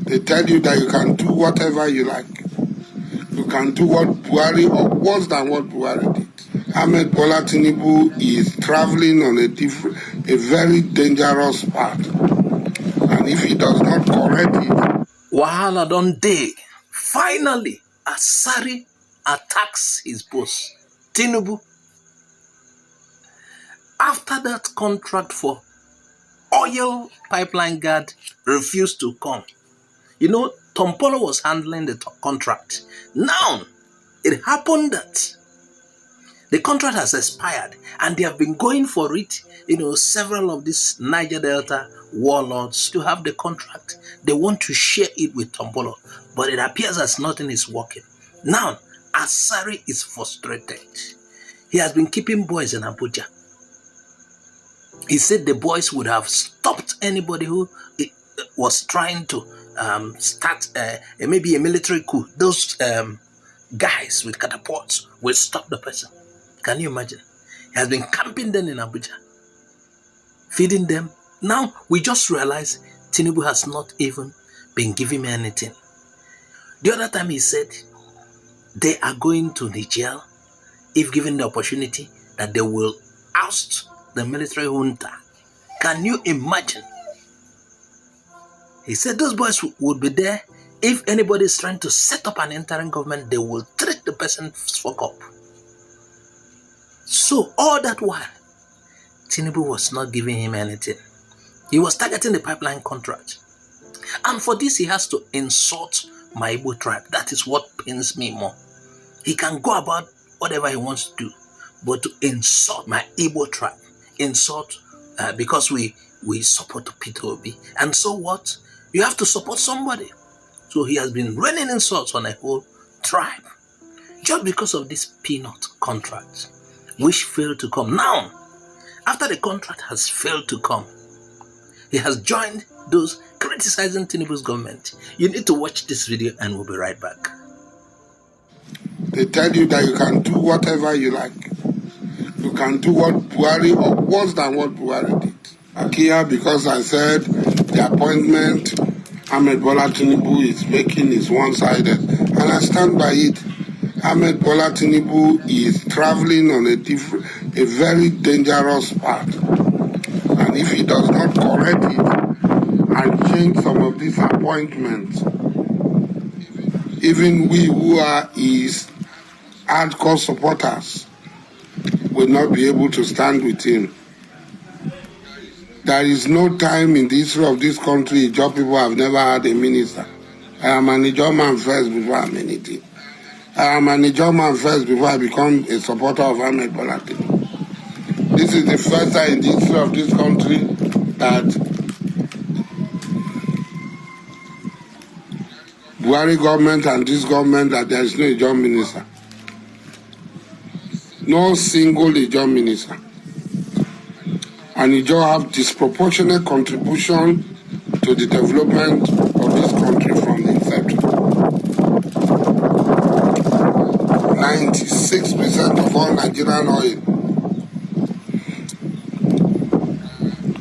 They tell you that you can do whatever you like. You can do what Buhari or worse than what Buhari did. Ahmed Bola Tinubu is traveling on a very dangerous path. And if he does not correct it... Wahala don dey. Finally, Asari attacks his boss, Tinubu. After that contract for oil pipeline guard refused to come. You know, Tompolo was handling the contract. Now, it happened that the contract has expired and they have been going for it. You know, several of these Niger Delta warlords to have the contract. They want to share it with Tompolo, but it appears as nothing is working. Now, Asari is frustrated. He has been keeping boys in Abuja. He said the boys would have stopped anybody who was trying to start maybe a military coup. Those guys with catapults will stop the person. Can you imagine? He has been camping them in Abuja, feeding them. Now we just realized Tinubu has not even been giving me anything. The other time he said they are going to Niger if given the opportunity, that they will oust the military junta. Can you imagine? He said those boys would be there. If anybody is trying to set up an interim government, they will treat the person fuck up. So all that while, Tinubu was not giving him anything. He was targeting the pipeline contract. And for this, he has to insult my Igbo tribe. That is what pains me more. He can go about whatever he wants to do, but to insult my Igbo tribe, insult because we support Peter Obi. And so what? You have to support somebody. So he has been raining insults on a whole tribe just because of this peanut contract, which failed to come. Now, after the contract has failed to come, he has joined those criticizing Tinubu's government. You need to watch this video and we'll be right back. They tell you that you can do whatever you like. You can do what Buhari or worse than what Buhari did. Akia, because I said the appointment Ahmed Bola Tinubu is making is one-sided, and I stand by it. Ahmed Bola Tinubu is traveling on a very dangerous path. And if he does not correct it and change some of these appointments, even we who are his hardcore supporters will not be able to stand with him. There is no time in the history of this country Ijaw people have never had a minister. I am an Ijaw man first before I'm anything. I am an Ijaw man first before I become a supporter of Ahmed Bola Tinubu. This is the first time in the history of this country that Buhari government and this government that there is no Ijaw minister. No single Ijaw minister. And Ijaw have disproportionate contribution to the development of this country from the inception. 96% of all Nigerian oil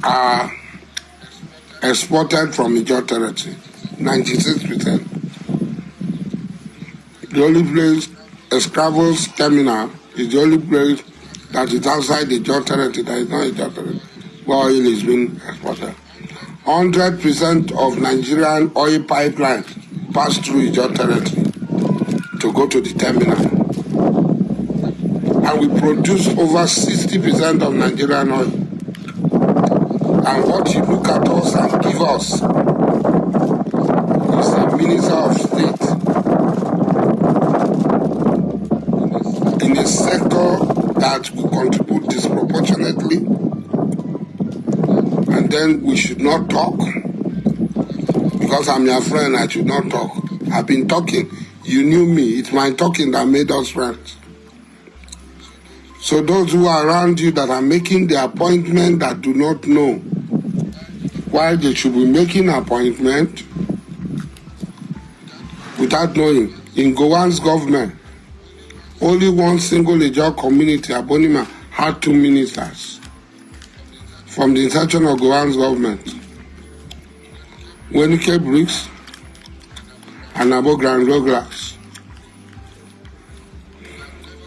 are exported from Ijaw territory. 96%. The only place, Escravos Terminal, is the only place that is outside the Ijaw territory, that is not Ijaw territory, where oil is being exported. 100% of Nigerian oil pipelines pass through Ijaw territory to go to the terminal. And we produce over 60% of Nigerian oil. And what you look at us and give us is a minister of state in a sector that will contribute disproportionately, and then we should not talk. Because I'm your friend, I should not talk. I've been talking. You knew me. It's my talking that made us friends. So those who are around you that are making the appointment that do not know why they should be making appointment without knowing. In Gowon's government, only one single Ijaw community, Abonima, had 2 ministers from the inception of Gowon's government. Wenike Briggs and above ground glass.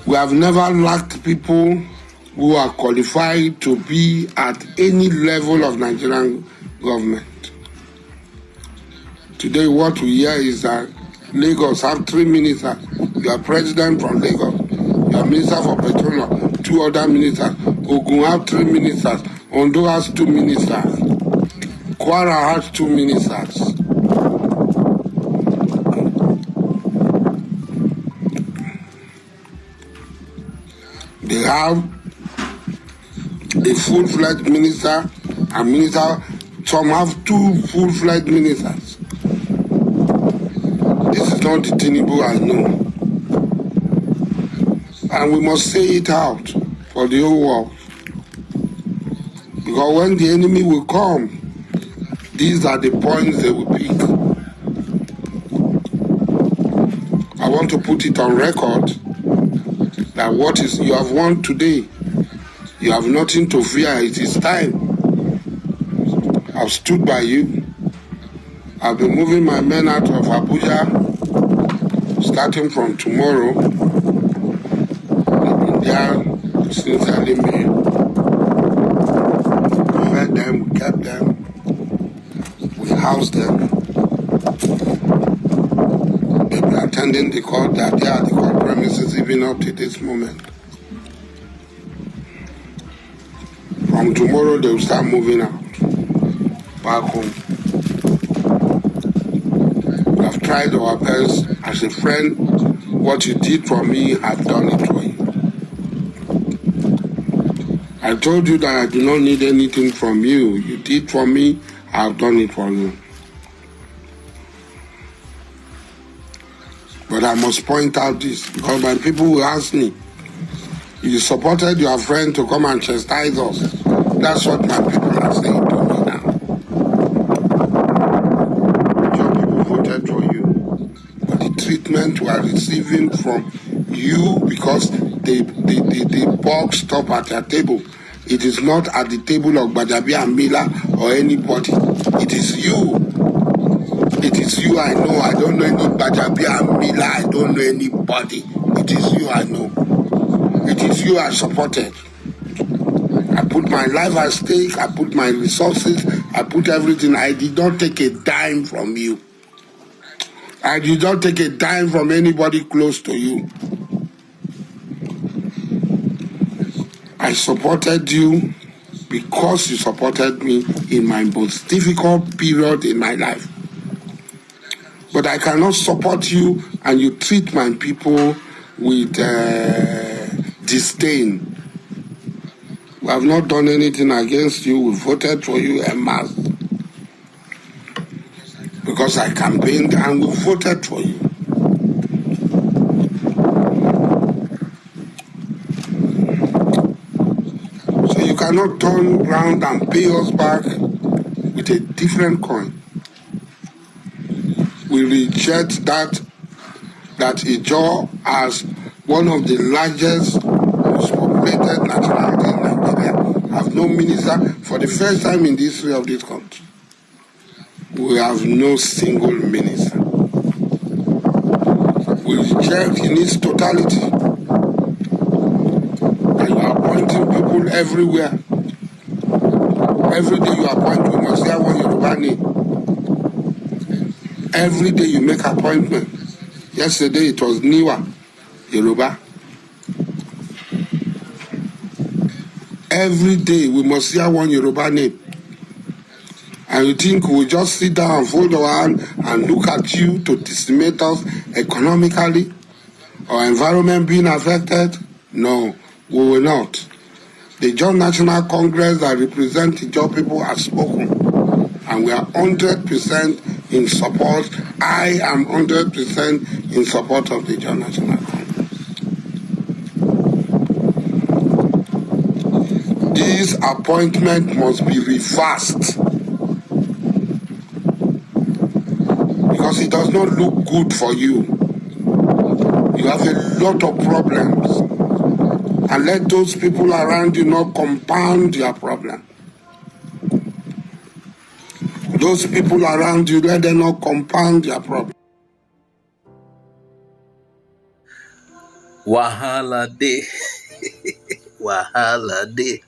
We have never lacked people who are qualified to be at any level of Nigerian government. Today what we hear is that Lagos have 3 ministers. You are president from Lagos. You are minister for petroleum, 2 other ministers. Ogun have 3 ministers. Ondo has 2 ministers. Kwara has 2 ministers. They have a full-fledged minister and minister. Some have 2 full-fledged ministers. This is not the Tinubu I know. And we must say it out for the whole world. Because when the enemy will come, these are the points they will pick. I want to put it on record that what is you have won today, you have nothing to fear. It is time. I've stood by you. I'll be moving my men out of Abuja starting from tomorrow. They've been there since early May. We fed them, we kept them, we housed them. They've been attending the court, that they are the court premises even up to this moment. From tomorrow they will start moving out back home. We have tried our best. As a friend, what you did for me, I've done it for you. I told you that I do not need anything from you. You did for me, I've done it for you. But I must point out this, because my people will ask me, you supported your friend to come and chastise us. That's what my people are saying to me now. Your people voted for you. But the treatment we are receiving from you, because the box stop at your table, it is not at the table of Bajabi and Mila or anybody. It is you. It is you I know. I don't know any Bajabi and Mila. I don't know anybody. It is you I know. It is you I supported. I put my life at stake. I put my resources. I put everything. I did not take a dime from you. I did not take a dime from anybody close to you. I supported you because you supported me in my most difficult period in my life. But I cannot support you and you treat my people with disdain. We have not done anything against you. We voted for you en masse. Because I campaigned and we voted for you. So you cannot turn around and pay us back with a different coin. We reject that Ijaw as one of the largest, most populated nationalities in Nigeria have no minister. For the first time in the history of this country, we have no single minister. We reject in its totality. And you are appointing people everywhere. Every day you appoint, we must hear one Yoruba name. Every day you make appointment. Yesterday it was Niwa, Yoruba. Every day we must hear one Yoruba name. And you think we'll just sit down and fold our hand and look at you to decimate us economically or environment being affected? No, we will not. The Ijaw National Congress that represents Ijaw people has spoken. And we are 100% in support. I am 100% in support of the Ijaw National Congress. This appointment must be reversed. Because it does not look good for you. You have a lot of problems. And let those people around you not compound your problem. Those people around you, let them not compound your problem. Wahala day. Wahala day.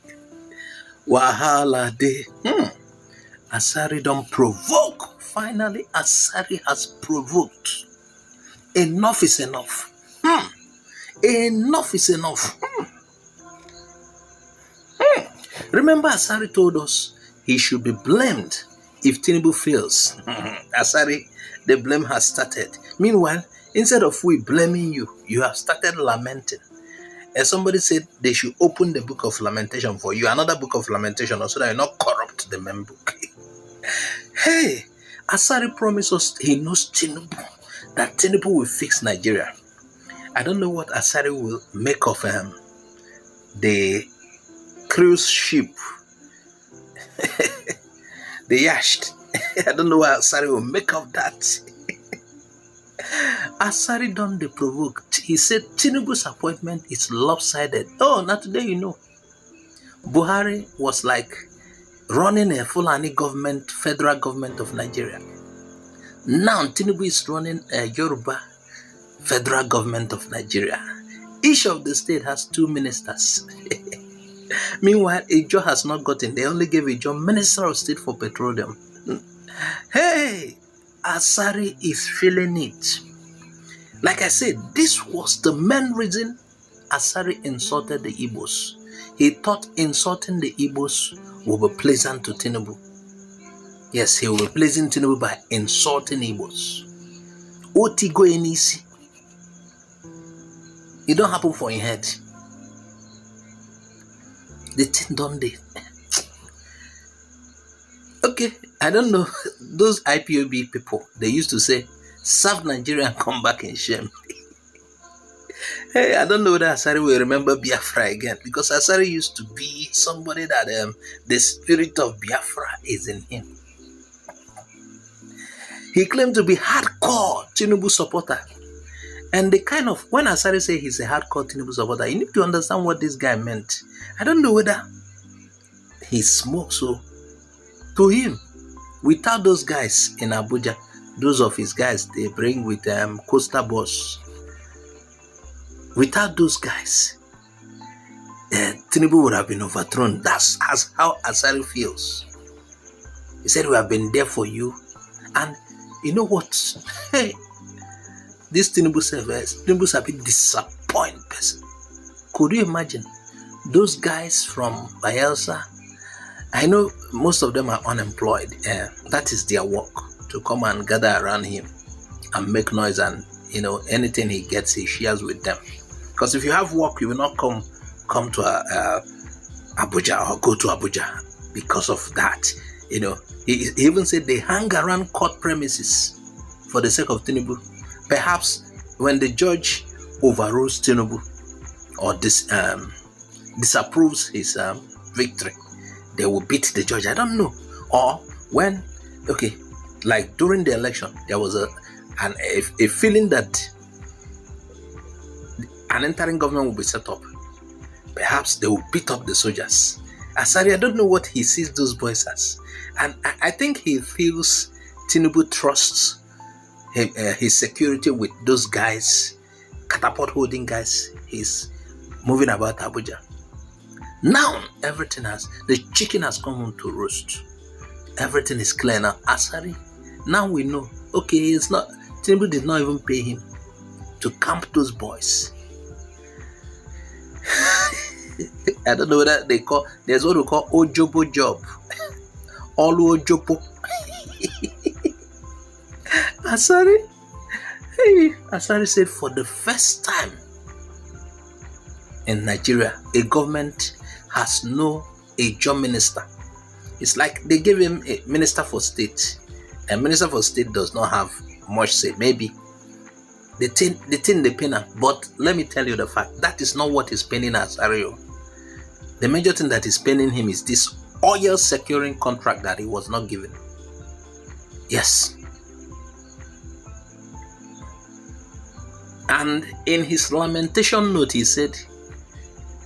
Wahala day. Asari don't provoke. Finally, Asari has provoked. Enough is enough. Enough is enough. Remember, Asari told us he should be blamed if Tinubu fails. Asari, the blame has started. Meanwhile, instead of we blaming you, you have started lamenting. And somebody said they should open the book of lamentation for you, another book of lamentation, so that you not corrupt the main book. Hey, Asari promised us he knows Tinubu, that Tinubu will fix Nigeria. I don't know what Asari will make of the cruise ship, the yacht. I don't know what Asari will make of that. Asari done the provoked. He said Tinubu's appointment is lopsided. Oh, not today, you know. Buhari was like running a Fulani government, federal government of Nigeria. Now Tinubu is running a Yoruba federal government of Nigeria. Each of the state has 2 ministers. Meanwhile, Ijo has not gotten. They only gave Ijo Minister of State for Petroleum. Hey, Asari is feeling it. Like I said, this was the main reason Asari insulted the Igbos. He thought insulting the Igbos will be pleasant to Tinubu. Yes, he will be pleasing Tinubu by insulting Igbos. Otigo enisi. It don't happen for your head. The thing done there. Okay, I don't know. Those IPOB people, they used to say, serve Nigeria and come back in shame. Hey, I don't know whether Asari will remember Biafra again, because Asari used to be somebody that the spirit of Biafra is in him. He claimed to be hardcore Tinubu supporter. And the kind of, when Asari say he's a hardcore Tinubu supporter, you need to understand what this guy meant. I don't know whether he smokes, so to him, without those guys in Abuja, those of his guys they bring with Costa Boss, without those guys, Tinubu would have been overthrown. That's how Asari feels. He said, we have been there for you. And you know what? Hey, this Tinubu's a bit disappointed person. Could you imagine those guys from Bayelsa? I know most of them are unemployed. That is their work, to come and gather around him and make noise, and anything he gets he shares with them. Because if you have work, you will not come to Abuja or go to Abuja because of that. He even said they hang around court premises for the sake of Tinubu. Perhaps when the judge overrules Tinubu or disapproves his victory, they will beat the judge. I don't know. Or when, like during the election, there was a feeling that an interim government will be set up. Perhaps they will beat up the soldiers. Asari, I don't know what he sees those boys as. And I think he feels Tinubu trusts his security with those guys, catapult holding guys. He's moving about Abuja. Now the chicken has come home to roast. Everything is clear now. Asari, now we know. Okay, Tinubu did not even pay him to camp those boys. I don't know whether there's what we call Ojobo job. Olu Ojobo. Asari said for the first time in Nigeria, a government has no Ijo minister. It's like they gave him a minister for state. A minister for state does not have much say. Maybe the thing they pay him. But let me tell you the fact, that is not what is paying Asari. The major thing that is paying him is this oil securing contract that he was not given. Yes. And in his lamentation note, he said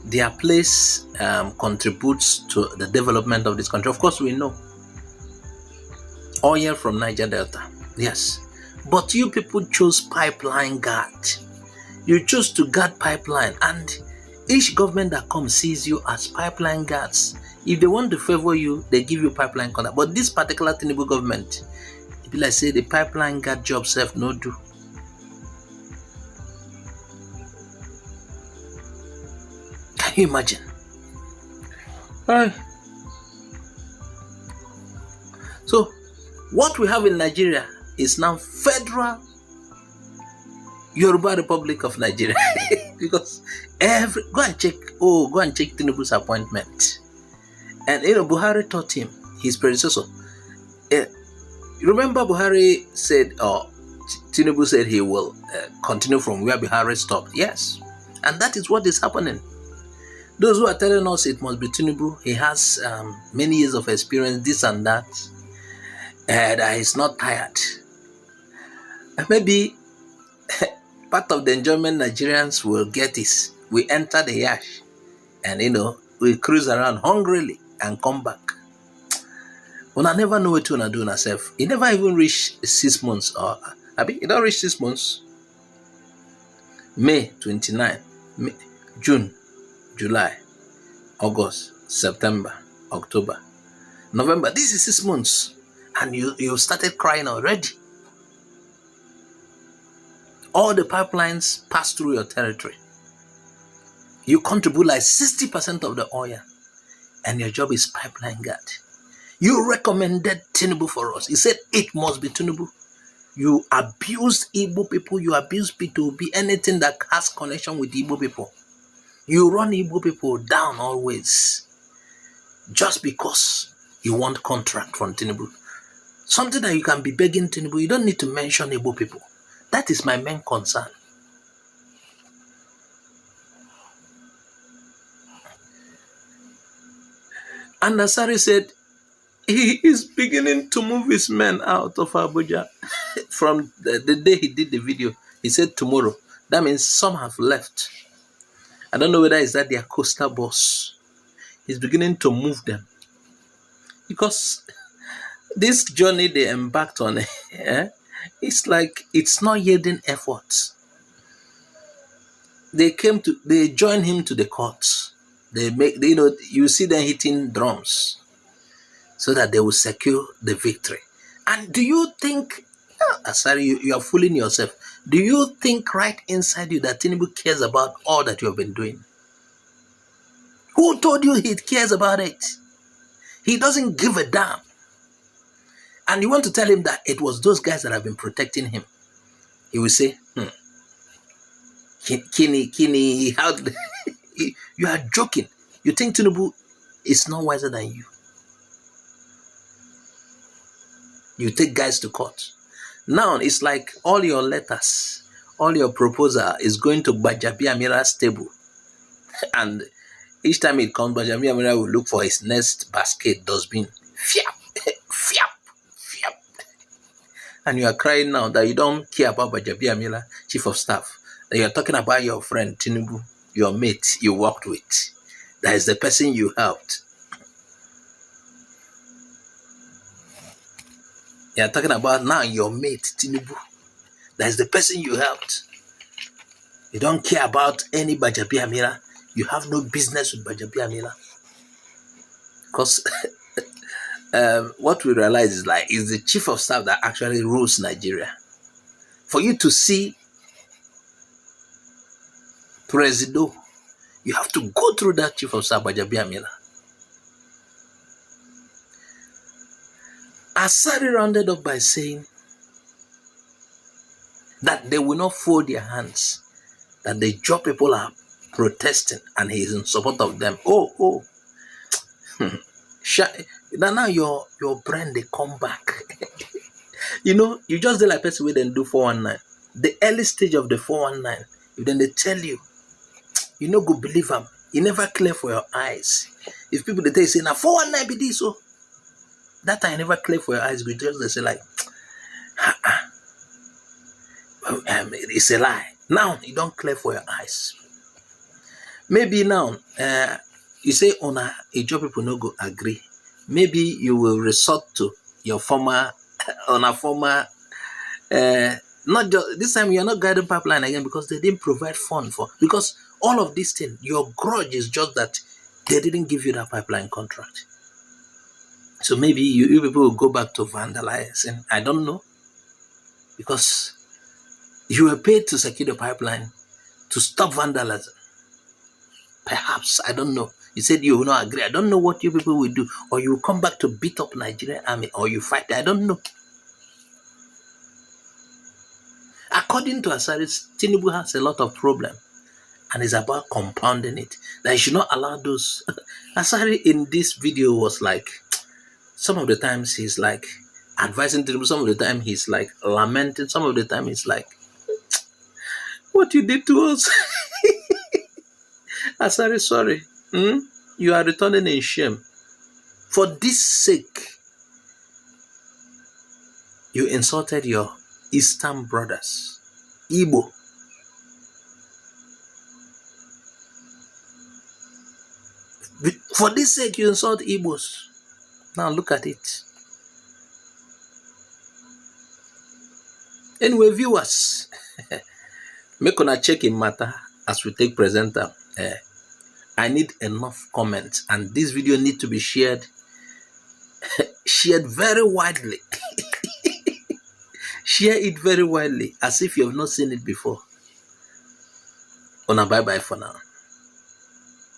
their place contributes to the development of this country. Of course, we know oil from Niger Delta. Yes. But you people chose pipeline guard. You choose to guard pipeline, and each government that comes sees you as pipeline guards. If they want to favor you, they give you pipeline contract. But this particular Tinubu government, it be like say the pipeline guard job self no do. Can you imagine? So what we have in Nigeria is now Federal Yoruba Republic of Nigeria. Because go and check Tinubu's appointment. And Buhari taught him, his predecessor. Remember Buhari said, Tinubu said he will continue from where Buhari stopped. Yes. And that is what is happening. Those who are telling us it must be Tinubu, he has many years of experience, this and that, that he's not tired. Maybe part of the enjoyment Nigerians will get is we enter the yash and we cruise around hungrily and come back. When I never know what to do myself. It never even reach 6 months, or it don't reach 6 months. May 29, June, July, August, September, October, November. This is 6 months, and you started crying already. All the pipelines pass through your territory. You contribute like 60% of the oil, and your job is pipeline guard. You recommended Tinubu for us. He said it must be Tinubu. You abused Igbo people. You abused P2B, anything that has connection with Igbo people. You run Igbo people down always, just because you want contract from Tinubu. Something that you can be begging Tinubu. You don't need to mention Igbo people. That is my main concern. And Asari said he is beginning to move his men out of Abuja. From the day he did the video, he said tomorrow. That means some have left. I don't know whether it's that their coastal boss. He's beginning to move them. Because this journey they embarked on, it's like it's not yielding effort. They joined him to the courts. You see them hitting drums so that they will secure the victory. And do you think, Asari, you are fooling yourself. Do you think right inside you that Tinubu cares about all that you have been doing? Who told you he cares about it? He doesn't give a damn. And you want to tell him that it was those guys that have been protecting him. He will say, Kini, how you are joking. You think Tinubu is not wiser than you? You take guys to court. Now it's like all your letters, all your proposal is going to Bajabi Amira's table. And each time it comes, Bajabi Amira will look for his next basket dustbin. Fiap, fiap, fiap. And you are crying now that you don't care about Bajabi Amira, Chief of Staff. That you are talking about your friend Tinubu, your mate you worked with. That is the person you helped. You are talking about now your mate Tinubu. That is the person you helped. You don't care about any Bajabi Amira. You have no business with Bajabi Amira. Because what we realize is it's the chief of staff that actually rules Nigeria. For you to see Presido, you have to go through that chief of staff, Bajabi Amira. Asari rounded up by saying that they will not fold their hands, that the job people are protesting and he is in support of them. Now your brain, they come back. You just do like person with them do 419. The early stage of the 419, if then they tell you, you no go believe them. You never clear for your eyes. If people they tell you, say, now 419 be this, so that time never clear for your eyes, but just they say like, it's a lie. Now you don't clear for your eyes. Maybe now you say on a job people no go agree. Maybe you will resort to your former Not just this time, you're not guiding pipeline again because they didn't provide fund for. Because all of this thing, your grudge is just that they didn't give you that pipeline contract. So maybe you people will go back to vandalizing. I don't know. Because you were paid to secure the pipeline to stop vandalism. Perhaps, I don't know. You said you will not agree. I don't know what you people will do. Or you will come back to beat up Nigerian army, or you fight. I don't know. According to Asari, Tinubu has a lot of problem and is about compounding it. That he should not allow those. Asari in this video was like, some of the times he's like advising Tinubu, some of the time he's like lamenting, some of the time he's like, what you did to us. Asari, sorry. You are returning in shame. For this sake, you insulted your Eastern brothers, Igbo. For this sake, you insult Igbos. Now look at it. Anyway, viewers, make una check in matter as we take presenter. I need enough comments, and this video need to be shared very widely. Share it very widely as if you have not seen it before. Una bye bye for now.